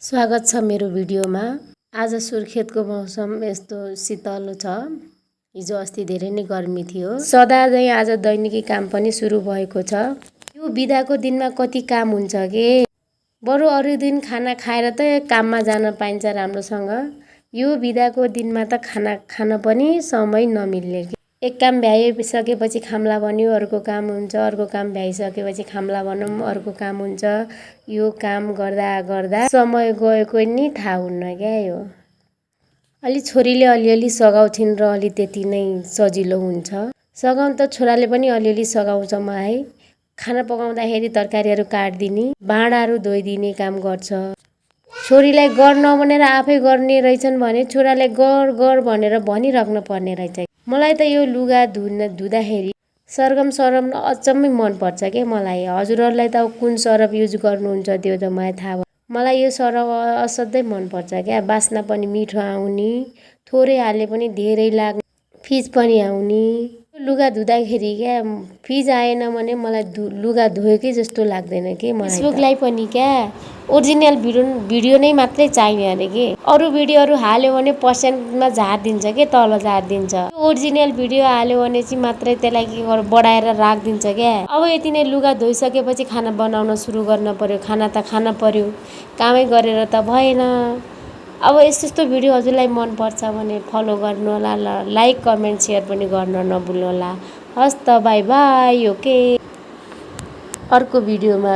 स्वागत छ मेरो भिडियोमा। आज सुर्खेतको मौसम यस्तो शीतल छ। हिजो अस्ति धेरै नै गर्मी थियो। सदा चाहिँ आज दैनिकी काम पनि सुरु भएको छ। यो बिदाको दिनमा कति काम हुन्छ के, बरु अरू दिन खाना खाएर त काममा जान पाइन्छ राम्रोसँग। यो बिदाको दिनमा त खाना खान पनि समय नमिल्ने के। एक काम भ्याइसकेपछि खाम्ला बन्यो, अर्को काम हुन्छ, अर्को काम भ्याइसकेपछि खाम्ला बनौँ, अर्को काम हुन्छ। यो काम गर्दा गर्दा समय गएको नि थाहा हुन्न क्या। यो अलि छोरीले अलिअलि सघाउँछिन् र अलि त्यति नै सजिलो हुन्छ। सघाउन त छोराले पनि अलिअलि सघाउँछ मलाई। खाना पकाउँदाखेरि तरकारीहरू काट्दिने, भाँडाहरू धोइदिने काम गर्छ। छोरीलाई गर नभनेर आफै गर्ने रहेछन् भने छोराले गर गर भनेर भनिराख्नु पर्ने रहेछ। मलाई त यो लुगा धुँदाखेरि सरगम अचम्मै मनपर्छ के मलाई। हजुरहरूलाई त कुन सरफ युज गर्नुहुन्छ त्यो त मलाई थाहा भयो। मलाई यो सरफ असाध्यै मनपर्छ क्या। बास्ना पनि मिठो आउने, थोरै हाले पनि धेरै लाग्ने, फिज पनि आउने। लुगा धुँदाखेरि क्या फिज आएन भने मलाई लुगा धोएकै जस्तो लाग्दैन के मलाई। फेसबुकलाई पनि क्या ओरिजिनल भिडियो नै मात्रै चाहिने अरे के। अरू भिडियोहरू हाल्यो भने पर्सेन्टमा झारिदिन्छ के, तल झारिदिन्छ। ओरिजिनल भिडियो हाल्यो भने चाहिँ मात्रै त्यसलाई के बढाएर राखिदिन्छ क्या। अब यति नै लुगा धोइसकेपछि खाना बनाउन सुरु गर्न पर्यो, खाना त खान पर्यो, कामै गरेर त भएन। अब यस्तो भिडियो हजुरलाई मनपर्छ भने फलो गर्नुहोला, लाइक कमेन्ट सेयर पनि गर्न नभुल्नुहोला। हस् त बाई बाई। ओके, अर्को भिडियोमा